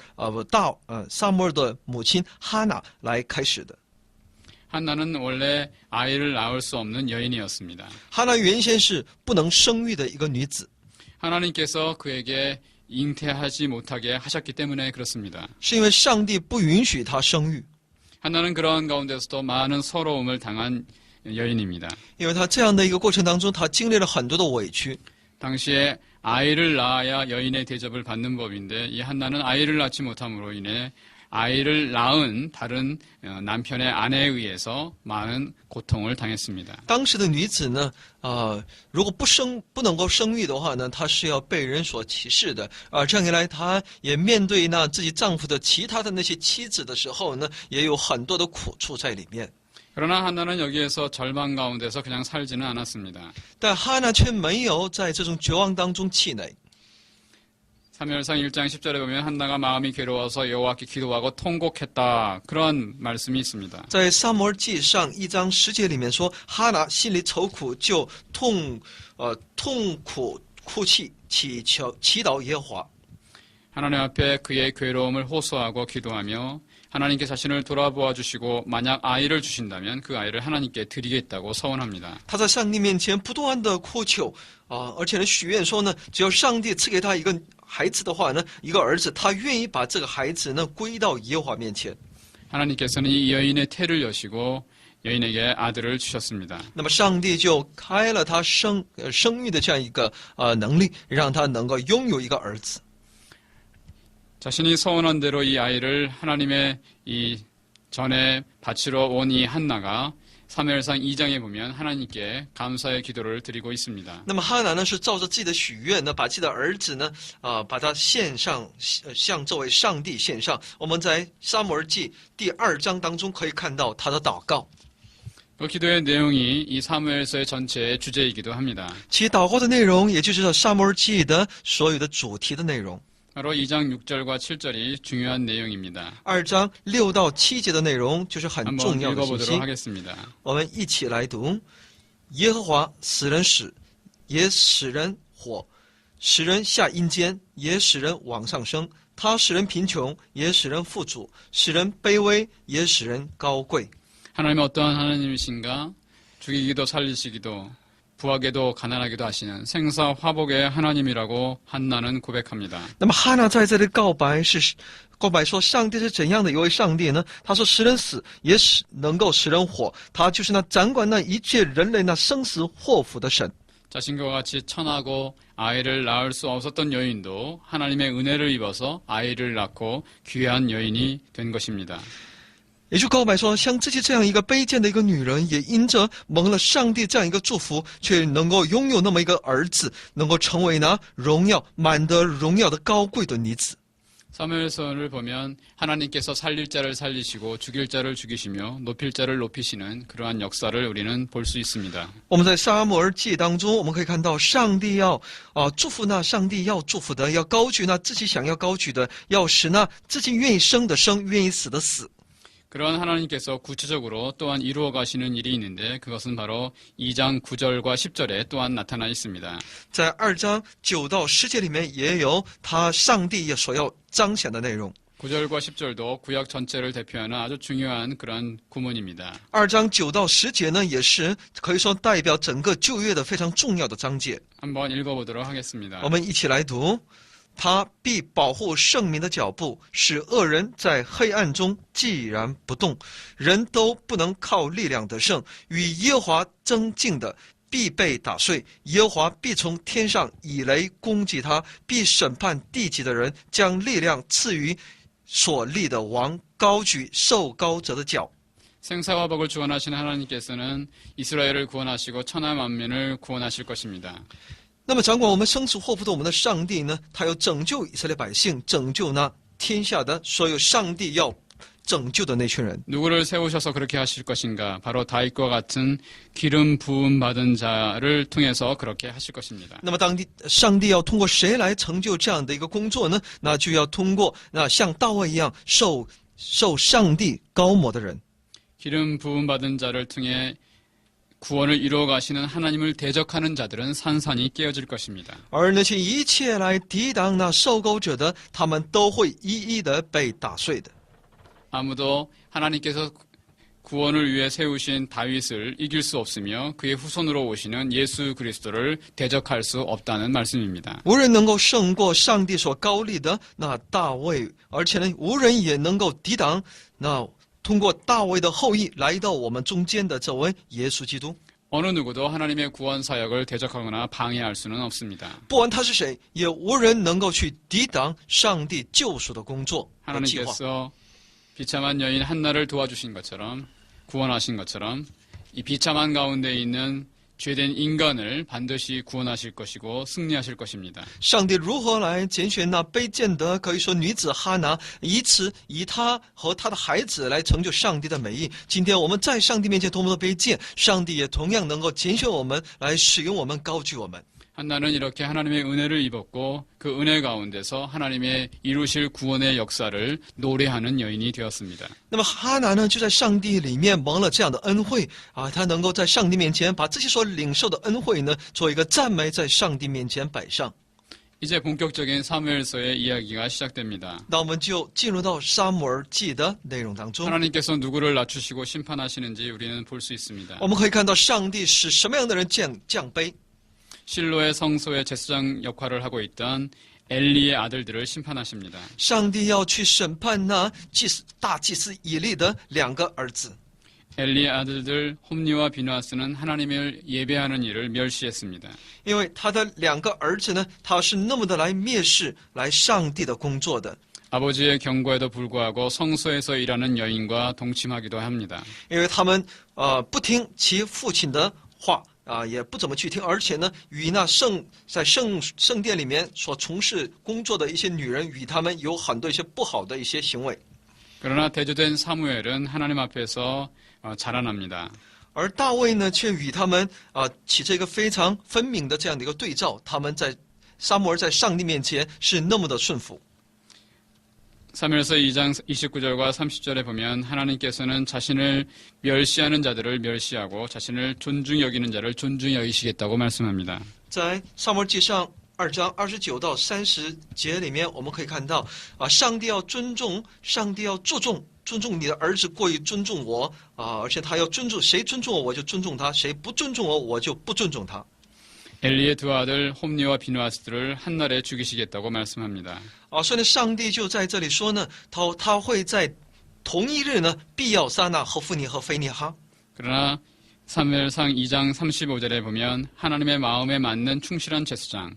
B: 撒母耳的母亲哈娜来开始的。
A: 한나는 원래 아이를 낳을 수 없는 여인이었습니다.
B: 哈娜原先是不能生育的一个女子，
A: 하나님께서 그에게 잉태하지 못하게 하셨기 때문에 그렇습니다.
B: 是因为上帝不允许她生育，
A: 한나는 그러한 가운데서도 많은 서러움을 당한 여인입니다.
B: 因为她这样的一个过程当中，她经历了很多的委屈。
A: 당시에 아이를 낳아야 여인의 대접을 받는 법인데 이 한나는 아이를 낳지 못함으로 인해 아이를 낳은 다른 남편의 아내에 의해서 많은 고통을 당했습니다.
B: 当时的女子呢，如果不能够生育的话呢，她是要被人所歧视的。这样一来，她也面对那自己丈夫的其他的那些妻子的时候呢，也有很多的苦处在里面。
A: 그러나 한나는 여기에서 절망 가운데서 그냥 살지는 않았습니다.
B: 但哈娜却没有在这种绝望当中气馁。
A: 사무엘상 1장 10절에 보면 한나가 마음이 괴로워서 여호와께 기도하고 통곡했다. 그런 말씀이 있습니다.
B: 在撒母耳记上1章10节里面说，哈娜心里愁苦，就痛苦哭泣，祈祷耶和华。
A: 하나님 앞에 그의 괴로움을 호소하고 기도하며 하나님께 자신을 돌아보아 주시고 만약 아이를 주신다면 그 아이를 하나님께 드리겠다고 서원합니다.
B: 他在上帝面前不断的哭求而且呢许愿说呢，只要上帝赐给他一个孩子的话呢，一个儿子，他愿意把这个孩子呢归到耶和华面前。
A: 하나님께서는 이 여인의 태를 여시고 여인에게 아들을 주셨습니다.
B: 那么上帝就开了他生育的这样一个能力，让他能够拥有一个儿子。
A: 자신이 서원한 대로 이 아이를 하나님의 이 전에 바치러 온 이 한나가 사무엘상 2장에 보면 하나님께 감사의 기도를 드리고 있습니다.
B: 那么哈拿呢是照着自己的许愿呢，把自己的儿子呢把他献上，向这位上帝献上。我们在撒母耳记第2章当中可以看到他的祷告。
A: 그 기도의 내용이 이 사무엘서의 전체의 주제이기도 합니다.
B: 其祷告的内容，也就是撒母耳记的所有的主题的内容。
A: 바로 2장 6절과 7절이 중요한 내용입니다.
B: 2章6到7节的内容就是很
A: 한번
B: 重要的信息
A: 읽어보도록 。 하겠습니다.
B: 我们一起来读：耶和华使人死，也使人活；使人下阴间，也使人往上升。他使人贫穷，也使人富足；使人卑微，也使人高贵。
A: 하나님은 어떠한 하나님이신가? 죽이기도 살리시기도 부하게도 가난하기도 하시는 생사 화복의 하나님이라고 한나는 고백합니다.
B: 那么哈娜在这里告白说，上帝是怎样的一位上帝呢？他说，使人死，也能够使人活。他就是那掌管那一切人类那生死祸福的神。
A: 자신과 같이 천하고 아이를 낳을 수 없었던 여인도 하나님의 은혜를 입어서 아이를 낳고 귀한 여인이 된 것입니다.
B: 也就告白说，像自己这样一个卑贱的一个女人，也因着蒙了上帝这样一个祝福，却能够拥有那么一个儿子，能够成为呢荣耀满得荣耀的高贵的女子。
A: 사무엘서를 보면 하나님께서 살릴 자를 살리시고 죽일 자를 죽이시며 높일 자를 높이시는 그러한 역사를 우리는 볼 수 있습니다.
B: 我们在撒母耳记当中，我们可以看到上帝要祝福那上帝要祝福的，要高举那自己想要高举的，要使那自己愿意生的生，愿意死的死。
A: 그러한 하나님께서 구체적으로 또한 이루어 가시는 일이 있는데 그것은 바로 2장 9절과 10절에 또한 나타나 있습니다.
B: 在2章9到10节里面也有他上帝也所要彰显的内容。
A: 9절과 10절도 구약 전체를 대표하는 아주 중요한 그런 구문입니다.
B: 2章9到10节呢，也是可以说代表整个旧约的非常重要的章节。
A: 한번 읽어보도록 하겠습니다.
B: 我们一起来读。 他必保护圣民的脚步，使恶人在黑暗中寂然不动。人都不能靠力量得胜，与耶和华争竞的必被打碎。耶和华必从天上以雷攻击他，必审判地极的人，将力量赐予所立的王，高举受膏者的脚。
A: 생사와 복을 주관하시는 하나님께서는 이스라엘을 구원하시고 천하 만민을 구원하실 것입니다.
B: 那么掌管我们生死祸福的我们的上帝呢，他要拯救以色列百姓，拯救那天下的所有上帝要拯救的那群人。
A: 누구를 세우셔서 그렇게 하실 것인가? 바로 다윗과 같은 기름 부음 받은 자를 통해서 그렇게 하실 것입니다.
B: 那么上帝要通过谁来成就这样的一个工作呢？那就要通过那像大卫一样受上帝膏抹的人。
A: 기름 부음 받은 자를 통해 구원을 이루어 가시는 하나님을 대적하는 자들은 산산이 깨어질 것입니다.
B: 而那些一切来抵挡那受膏者的，他们都会一一的被打碎的。
A: 아무도 하나님께서 구원을 위해 세우신 다윗을 이길 수 없으며 그의 후손으로 오시는 예수 그리스도를 대적할 수 없다는 말씀입니다.
B: 无人能够胜过上帝所膏立的那大卫，而且呢，无人也能够抵挡那通过大卫的后裔来到我们中间的这位耶稣基督。
A: 어느 누구도 하나님의 구원 사역을 대적하거나 방해할 수는 없습니다.
B: 不管他是谁，也无人能够去抵挡上帝救赎的工作和计划。
A: 하나님께서 비참한 여인 한나를 도와주신 것처럼 구원하신 것처럼 이 비참한 가운데 있는 죄된 인간을 반드시 구원하실 것이고 승리하실 것입니다.
B: 上帝如何来拣选那卑贱的可以说女子哈拿，以她和她的孩子来成就上帝的美意。今天我们在上帝面前多么的卑贱，上帝也同样能够拣选我们，来使用我们，高举我们。
A: 한나는 이렇게 하나님의 은혜를 입었고 그 은혜 가운데서 하나님의 이루실 구원의 역사를 노래하는 여인이 되었습니다.
B: 那么哈拿呢，就在上帝里面蒙了这样的恩惠啊，他能够在上帝面前把自己所领受的恩惠呢，做一个赞美，在上帝面前摆上。
A: 이제 본격적인 사무엘서의 이야기가 시작됩니다.
B: 那我们就进入到撒母耳记的内容当中。
A: 하나님께서 누구를 낮추시고 심판하시는지 우리는 볼 수 있습니다.
B: 我们可以看到上帝使什么样的人降卑。
A: 실로의 성소의 제사장 역할을 하고 있던 엘리의 아들들을 심판하십니다.
B: 上帝要去审判那大祭司以利的2个儿子。
A: 엘리의 아들들 홈니와 비누아스는 하나님을 예배하는 일을 멸시했습니다.
B: 因为他的2个儿子呢，他是那么的来蔑视来上帝的工作的。
A: 아버지의 경고에도 불구하고 성소에서 일하는 여인과 동침하기도 합니다.
B: 因为他们不听其父亲的话。 也不怎么去听，而且呢，与那在圣殿里面所从事工作的一些女人，与他们有很多一些不好的一些行为。
A: 그러나 대조된 사무엘은 하나님 앞에서 자라납니다.
B: 而大卫呢，却与他们起着一个非常分明的这样的一个对照。他们在撒母耳在上帝面前是那么的顺服。
A: 사무엘서 2장 29절과 30절에 보면 하나님께서는 자신을 멸시하는 자들을 멸시하고 자신을 존중히 여기는 자를 존중히 여기시겠다고 말씀합니다.
B: 在撒母耳记上2章29到30节里面，我们可以看到上帝要尊重，上帝要注重你的儿子过于尊重我而且他要尊重谁尊重我，我就尊重他；谁不尊重我，我就不尊重他。
A: 엘리의 두 아들 홈니와 비누아스들을 한날에 죽이시겠다고 말씀합니다.
B: 所以呢，上帝就在这里说呢，他会在同一日呢，必要杀那何弗尼和菲尼哈。
A: 그러나 사무엘상 2장 35절에 보면 하나님의 마음에 맞는 충실한 제사장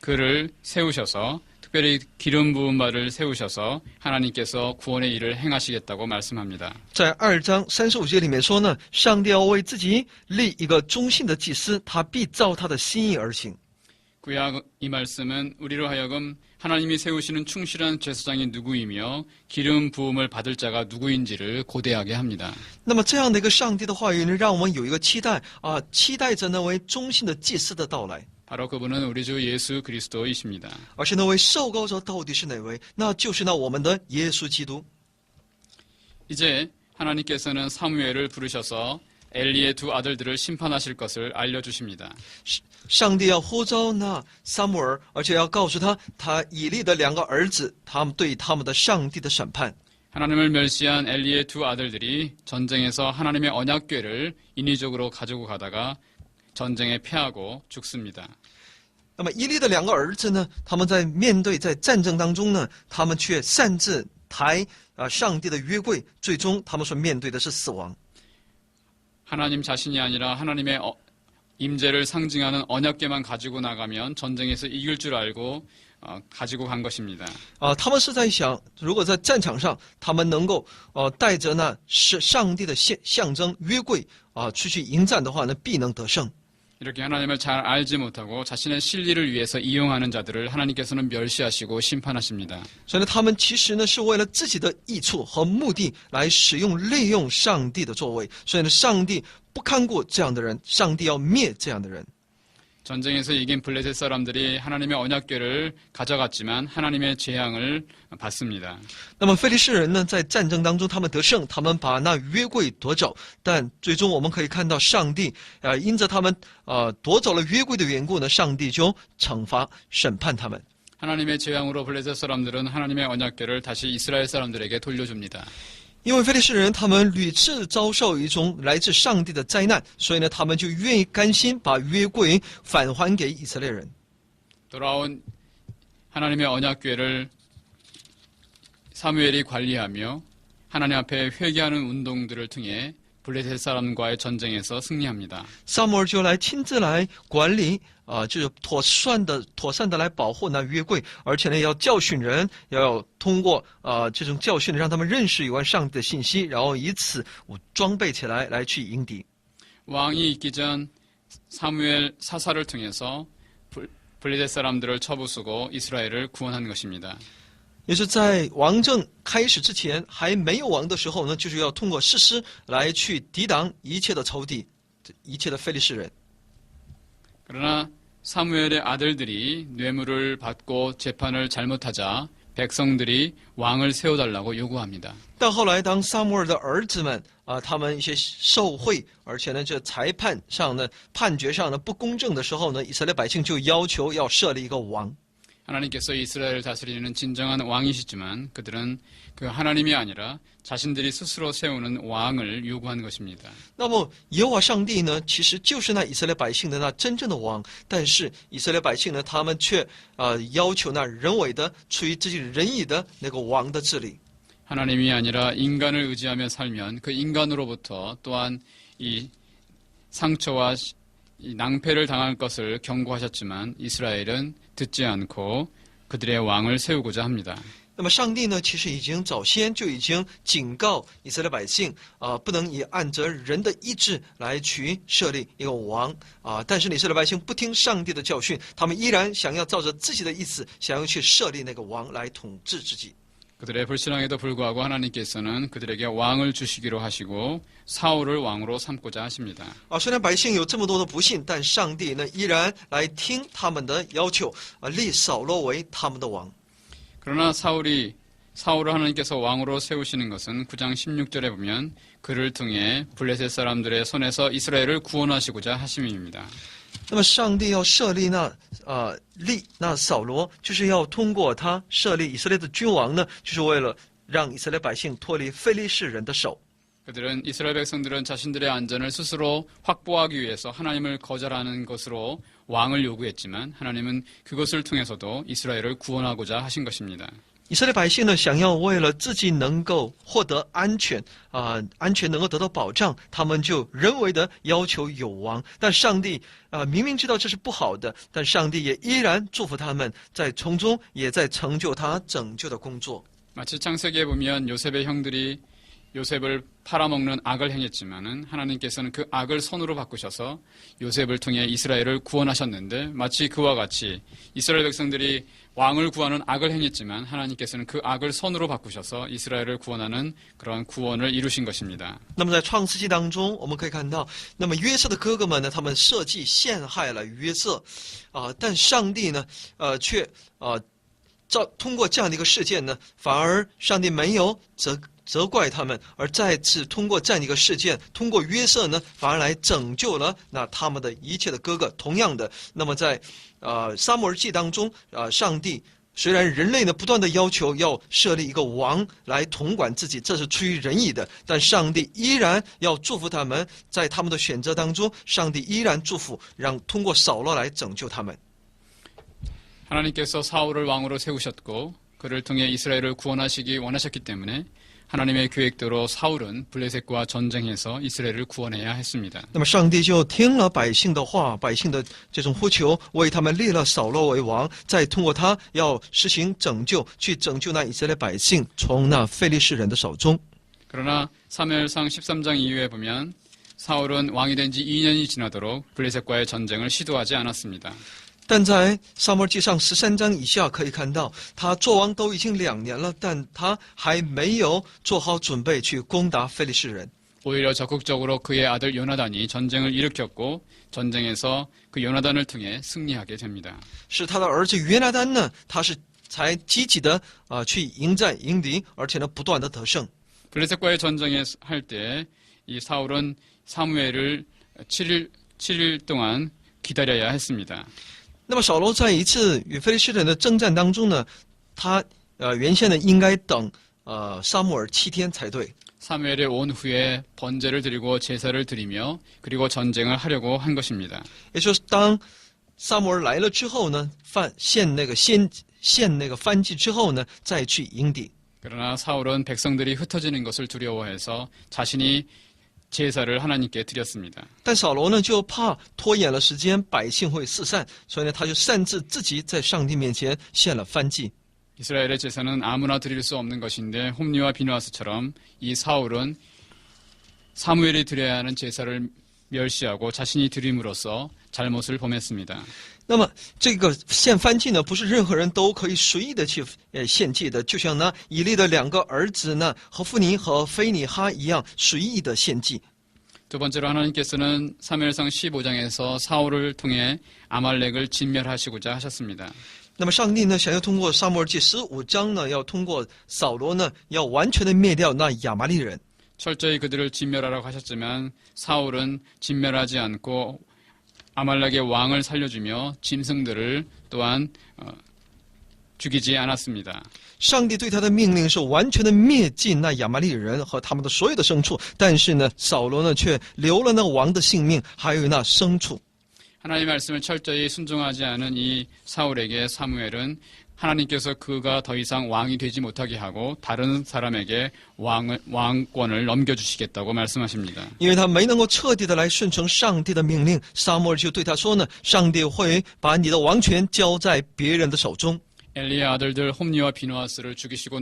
A: 그를 세우셔서 특별히 기름 부은 바를 세우셔서 하나님께서 구원의 일을 행하시겠다고 말씀합니다.
B: 在2章35节里面说呢，上帝要为自己立一个忠信的祭司，他必照他的心意而行。
A: 구약 이 말씀은 우리로 하여금 하나님이 세우시는 충실한 제사장이 누구이며 기름 부음을 받을 자가 누구인지를 고대하게 합니다.
B: 那么这样的一个上帝的话语呢，让我们有一个期待啊，期待着那位忠信的祭司的到来。
A: 바로 그분은 우리 주 예수 그리스도이십니다.
B: 而且那位受膏者到底是哪位？那就是那我们的耶稣基督。
A: 이제 하나님께서는 사무엘을 부르셔서 엘리의 두 아들들을 심판하실 것을 알려주십니다.
B: 上帝要呼召那撒母耳，而且要告诉他以利的2个儿子，他们对他们的上帝的审判。
A: 하나님을 멸시한 엘리의 두 아들들이 전쟁에서 하나님의 언약궤를 인위적으로 가지고 가다가 전쟁에 패하고 죽습니다.
B: 那么以利的2个儿子呢，他们在战争当中呢，他们却擅自抬上帝的约柜，最终他们所面对的是死亡。
A: 하나님 자신이 아니라 하나님의 임재를 상징하는 언약궤만 가지고 나가면 전쟁에서 이길 줄 알고 가지고 간 것입니다.
B: 他们是在想，如果在战场上，他们能够带着那是上帝的象征约柜出去迎战的话呢，必能得胜。
A: 이렇게 하나님을 잘 알지 못하고 자신의 실리를 위해서 이용하는 자들을 하나님께서는 멸시하시고 심판하십니다.
B: 所以呢，他们其实呢是为了自己的益处和目的来利用上帝的座位。所以呢，上帝不看顾这样的人，上帝要灭这样的人。
A: 전쟁에서 이긴 블레셋 사람들이 하나님의 언약궤를 가져갔지만 하나님의 재앙을 받습니다.
B: 那么非利士人呢，在战争当中他们得胜，他们把那约柜夺走，但最终我们可以看到上帝因着他们夺走了约柜的缘故呢，上帝就惩罚审判他们。
A: 하나님의 재앙으로 블레셋 사람들은 하나님의 언약궤를 다시 이스라엘 사람들에게 돌려줍니다.
B: 因为非利士人他们屡次遭受一种来自上帝的灾难，所以呢，他们就愿意甘心把约柜返还给以色列人。
A: 돌아온 하나님의 언약궤를 사무엘이 관리하며 하나님 앞에 회개하는 운동들을 통해 블레셋 사람과의 전쟁에서 승리합니다.
B: 撒母耳就来亲自来管理就是妥善的来保护那约柜，而且呢，要教训人，要通过这种教训让他们认识有关上帝的信息，然后以此装备起来来去迎敌。
A: 왕이 있기 전 사무엘 사사를 통해서 블레셋 사람들을 쳐부수고 이스라엘을 구원한 것입니다.
B: 也是在王政开始之前，还没有王的时候呢，就是要通过士师来去抵挡一切的仇敌，一切的非利士人。
A: 그러나 사무엘의 아들들이 뇌물을 받고 재판을 잘못하자 백성들이 왕을 세워달라고 요구합니다.
B: 但后来，当撒母耳的儿子们他们一些受贿，而且呢，这裁判上呢、判决上呢不公正的时候呢，以色列百姓就要求要设立一个王。
A: 하나님께서 이스라엘을 다스리는 진정한 왕이시지만 그들은 그 하나님이 아니라 자신들이 스스로 세우는 왕을 요구한 것입니다.
B: 那么耶和华上帝呢，其实就是那以色列百姓的那真正的王，但是以色列百姓呢，他们却要求那人为的、出于自己仁义的那个王的治理。
A: 하나님이 아니라 인간을 의지하며 살면 그 인간으로부터 또한 이 상처와 이 낭패를 당할 것을 경고하셨지만 이스라엘은 듣지 않고 그들의 왕을 세우고자 합니다.
B: 那么上帝呢，其实已经早先就已经警告以色列百姓不能以按着人的意志来去设立一个王但是以色列百姓不听上帝的教训，他们依然想要照着自己的意思，想要去设立那个王来统治自己。
A: 그들의 불신앙에도 불구하고 하나님께서는 그들에게 왕을 주시기로 하시고 사울을 왕으로 삼고자 하십니다.
B: 虽然百姓有这么多的不信，但上帝呢依然来听他们的要求立扫罗为他们的王。
A: 그러나 사울을 하나님께서 왕으로 세우시는 것은 9장 16절에 보면 그를 통해 블레셋 사람들의 손에서 이스라엘을 구원하시고자 하심입니다.
B: 那么上帝要设立那扫罗，就是要通过他设立以色列的君王呢，就是为了让以色列百姓脱离非利士人的手。
A: 그들은 이스라엘 백성들은 자신들의 안전을 스스로 확보하기 위해서 하나님을 거절하는 것으로 왕을 요구했지만 하나님은 그것을 통해서도 이스라엘을 구원하고자 하신 것입니다.
B: 以色列百姓呢，想要为了自己能够获得安全安全能够得到保障，他们就人为的要求有王。但上帝明明知道这是不好的，但上帝也依然祝福他们，在从中也在成就他拯救的工作。
A: 마치 창세기에 보면 요셉의 형들이 요셉을 팔아먹는 악을 행했지만은 하나님께서는 그 악을 선으로 바꾸셔서 요셉을 통해 이스라엘을 구원하셨는데 마치 그와 같이 이스라엘 백성들이 왕을 구하는 악을 행했지만 하나님께서는 그 악을 선으로 바꾸셔서 이스라엘을 구원하는 그러한 구원을 이루신 것입니다.
B: 那么在创世纪当中，我们可以看到，那么约瑟的哥哥们呢，他们设计陷害了约瑟，但上帝呢，却通过这样的一个事件呢，反而上帝没有责怪他们，而再次通过这样一个事件，通过约瑟呢，反而来拯救了他们的一切的哥哥。同样的，那么在撒母耳记当中，上帝虽然人类呢不断的要求要设立一个王来统管自己，这是出于仁义的，但上帝依然要祝福他们，在他们的选择当中，上帝依然祝福，让通过扫罗来拯救他们。
A: 하나님께서 사울을 왕으로 세우셨고 그를 통해 이스라엘을 구원하시기 원하셨기 때문에 하나님의 계획대로 사울은 블레셋과 전쟁해서 이스라엘을 구원해야 했습니다.
B: 那么上帝就听了百姓的话，百姓的这种呼求，为他们立了扫罗为王，再通过他要实行拯救，去拯救那以色列百姓从那非利士人的手中。
A: 그러나 사무엘상 13장 이후에 보면 사울은 왕이 된 지 2년이 지나도록 블레셋과의 전쟁을 시도하지 않았습니다.
B: 但在撒母耳记上13章以下可以看到，他做王都已经2年了，但他还没有做好准备去攻打非利士人。
A: 오히려 적극적으로 그의 아들 요나단이 전쟁을 일으켰고 전쟁에서 그 요나단을 통해 승리하게 됩니다.
B: 是他的儿子约拿单呢，他是才积极的去迎战迎敌，而且呢不断的得胜。
A: 블레셋과의 전쟁에 할 때 이 사울은 사무엘을 7일 동안 기다려야 했습니다.
B: 那么扫罗在一次与非利士人的征战当中呢，他原先呢应该等撒母耳7天才对。
A: 사무엘이 온 후에 번제를 드리고 제사를 드리며 그리고 전쟁을 하려고 한 것입니다.
B: 也就是当撒母耳来了之后呢，献那个燔祭之后呢，再去迎敌。
A: 그러나 사울은 백성들이 흩어지는 것을 두려워해서 자신이 제사를 하나님께 드렸습니다.
B: 但扫罗呢就怕拖延了时间，百姓会四散，所以呢他就擅自自己在上帝面前献了燔祭。
A: 이스라엘의 제사는 아무나 드릴 수 없는 것인데 홈리와 비누아스처럼 이 사울은 사무엘이 드려야 하는 제사를 멸시하고 자신이 드림으로써 잘못을 범했습니다.
B: 那么这个献燔祭呢，不是任何人都可以随意的去献祭的，就像呢以利的2个儿子呢何弗尼和非尼哈一样，随意的献祭。
A: 두 번째로 하나님께서는 사무엘상 15장에서 사울을 통해 아말렉을 진멸하시고자 하셨습니다.
B: 那么上帝呢，想要通过撒母耳记15章呢，要通过扫罗呢，要完全的灭掉那亚玛利人。
A: 철저히 그들을 진멸하라고 하셨지만 사울은 진멸하지 않고 아말렉의 왕을 살려주며 짐승들을 또한 죽이지 않았습니다.
B: 上帝对他的命令是完全的灭尽那亚玛利人和他们的所有的牲畜，但是呢，扫罗呢却留了那王的性命，还有那牲畜。
A: 하나님의 말씀을 철저히 순종하지 않은 이 사울에게 사무엘은 하나님께서 그가 더 이상 왕이 되지 못하게 하고 다른 사람에게 왕권을 넘겨주시겠다고 말씀하십니다.
B: 因为他没能够彻底的来顺从上帝的命令，撒母耳就对他说呢，上帝会把你的王权交在别人的手中。
A: 엘리의 아들들 홈리와 비누아스를 죽이시고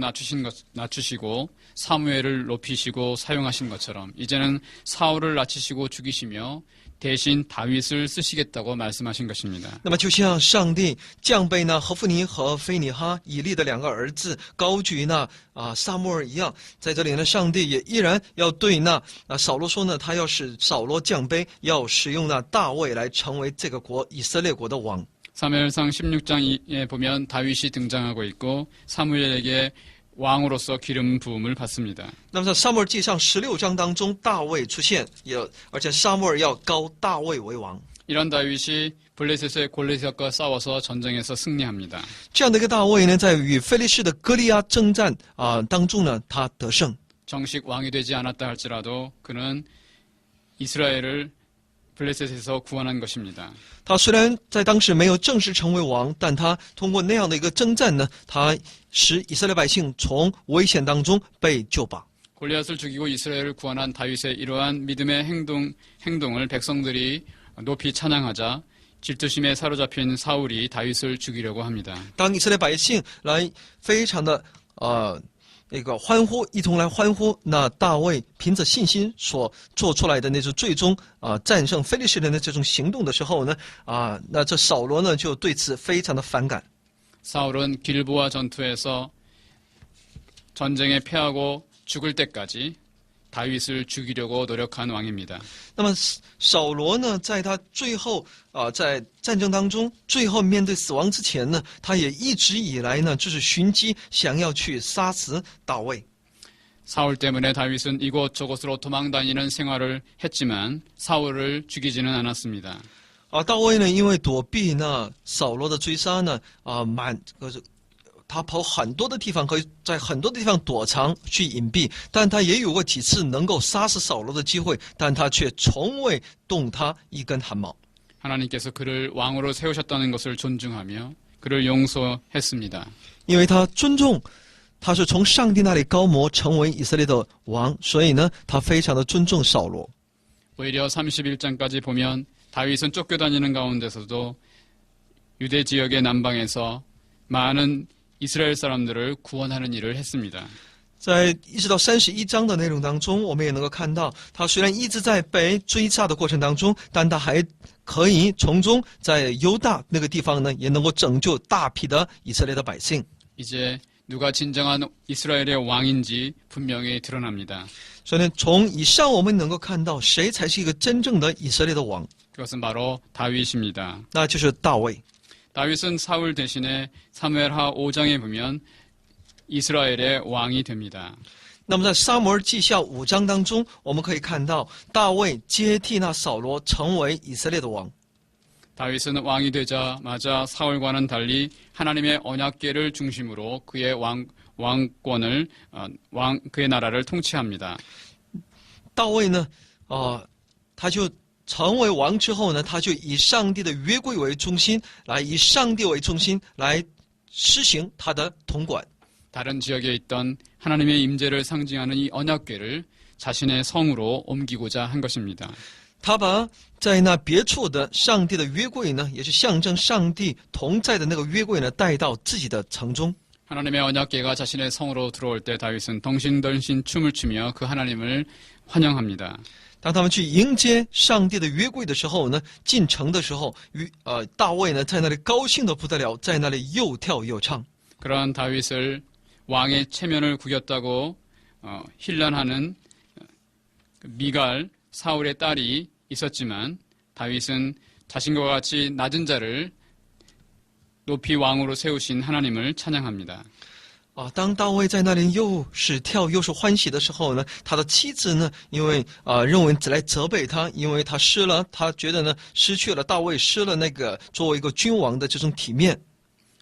A: 낮추시고 사무엘을 높이시고 사용하신 것처럼 이제는 사울을 낮추시고 죽이시며 대신 다윗을 쓰시겠다고 말씀하신 것입니다.
B: 那么就像上帝降卑那何弗尼和非尼哈以利的2个儿子，高举那撒母耳一样，在这里呢，上帝也依然要对那扫罗说呢，他要使扫罗降卑，要使用那大卫来成为这个国以色列国的王。
A: 사무엘상 16장에 보면 다윗이 등장하고 있고 사무엘에게 왕으로서 기름 부음을 받습니다.
B: 那么在撒母耳记上16章当中，大卫出现，而且撒母耳要膏大卫为王。
A: 이런 다윗이 블레셋의 골리앗과 싸워서 전쟁에서 승리합니다.
B: 这样的一个大卫呢，在与非利士的歌利亚征战当中呢，他得胜。
A: 정식 왕이 되지 않았다 할지라도 그는 이스라엘을 블레셋에서 구원한 것입니다.
B: 他虽然在当时没有正式成为王，但他通过那样的一个征战呢，他使以色列百姓从危险当中被救拔。
A: 골리앗을 죽이고 이스라엘을 구원한 다윗의 이러한 믿음의 행동을 백성들이 높이 찬양하자 질투심에 사로잡힌 사울이 다윗을 죽이려고 합니다.
B: 当以色列百姓来非常的那个欢呼，一同来欢呼，那大卫凭着信心所做出来的那种最终战胜非利士人的这种行动的时候呢，那这扫罗呢就对此非常的反感。
A: 사울은 길보아 전투에서 전쟁에 패하고 죽을 때까지 다윗을 죽이려고 노력한 왕입니다.
B: 那么扫罗呢，在他最后在战争当中，最后面对死亡之前呢，他也一直以来呢，就是寻机想要去杀死大卫。
A: 사울 때문에 다윗은 이곳저곳으로 도망다니는 생활을 했지만 사울을 죽이지는 않았습니다.
B: 大卫呢，因为躲避呢扫罗的追杀呢，他跑很多的地方，可以在很多的地方躲藏去隐蔽，但他也有过几次能够杀死扫罗的机会，但他却从未动他一根汗毛。
A: 하나님께서 그를 왕으로 세우셨다는 것을 존중하며 그를 용서했습니다.
B: 因为他尊重，他是从上帝那里高摩成为以色列的王，所以呢，他非常的尊重扫罗。
A: 오히려 31장까지 보면 다윗은 쫓겨다니는 가운데서도 유대 지역의 남방에서 많은 이스라엘 사람들을 구원하는 일을 했습니다.
B: 在一直到31章的内容当中，我们也能够看到，他虽然一直在被追杀的过程当中，但他还可以从中在犹大那个地方呢，也能够拯救大批的以色列的百姓。
A: 이제 누가 진정한 이스라엘의 왕인지 분명히 드러납니다.
B: 所以呢，从以上我们能够看到，谁才是一个真正的以色列的王，
A: 그것은 바로 다윗입니다.
B: 那就是大卫。
A: 다윗은 사울 대신에 사무엘하 5장에 보면 이스라엘의 왕이 됩니다.
B: 那么在撒母耳记下5章当中，我们可以看到大卫接替那扫罗成为以色列的王。
A: 다윗은 왕이 되자마자 사울과는 달리 하나님의 언약궤를 중심으로 그의 왕권을 그의 나라를 통치합니다.
B: 大卫呢，他就成为王之后呢，他就以上帝的约柜为中心，以上帝为中心来施行他的统管。
A: 다른 지역에 있던 하나님의 임재를 상징하는 이 언약궤를 자신의 성으로 옮기고자 한 것입니다.
B: 他把在那别处的上帝的约柜呢，也是象征上帝同在的那个约柜呢，带到自己的城中。
A: 하나님의 언약궤가 자신의 성으로 들어올 때 다윗은 덩신덩신 춤을 추며 그 하나님을 환영합니다.
B: 当他们去迎接上帝的约柜的时候呢，进城的时候，大卫呢在那里高兴得不得了，在那里又跳又唱。
A: 그러한 다윗을 왕의 체면을 구겼다고 힐난하는 미갈 사울의 딸이 있었지만 다윗은 자신과 같이 낮은 자를 높이 왕으로 세우신 하나님을 찬양합니다.
B: 当大卫在那里又是跳又是欢喜的时候呢，他的妻子呢，因为认为来责备他，因为他觉得呢失去了大卫失了那个作为一个君王的这种体面。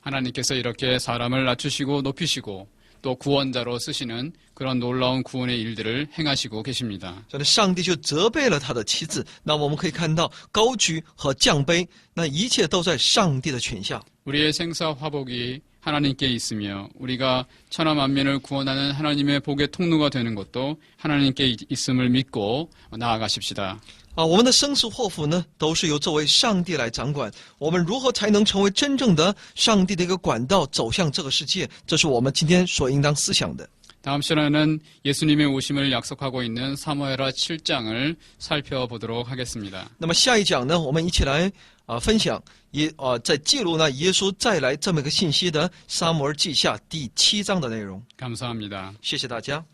A: 하나님께서 이렇게 사람을 낮추시고 높이시고 또 구원자로 쓰시는 그런 놀라운 구원의 일들을 행하시고 계십니다.
B: 所以上帝就责备了他的妻子。那我们可以看到高举和降卑，那一切都在上帝的权下。
A: 우리의 생사 화복이 하나님께 있으며 우리가 천하 만민을 구원하는 하나님의 복의 통로가 되는 것도 하나님께 있음을 믿고 나아가십시다.
B: 我们的生死祸福呢，都是由这位上帝来掌管。我们如何才能成为真正的上帝的一个管道，走向这个世界？这是我们今天所应当思想的。
A: 다음 시간에는 예수님의 오심을 약속하고 있는 사무엘하 7장을 살펴보도록 하겠습니다.
B: 那么下一讲呢，我们一起来分享在记录呢耶稣再来这么一个信息的撒母耳记下第7章的内容。
A: 감사합니다.
B: 谢谢大家。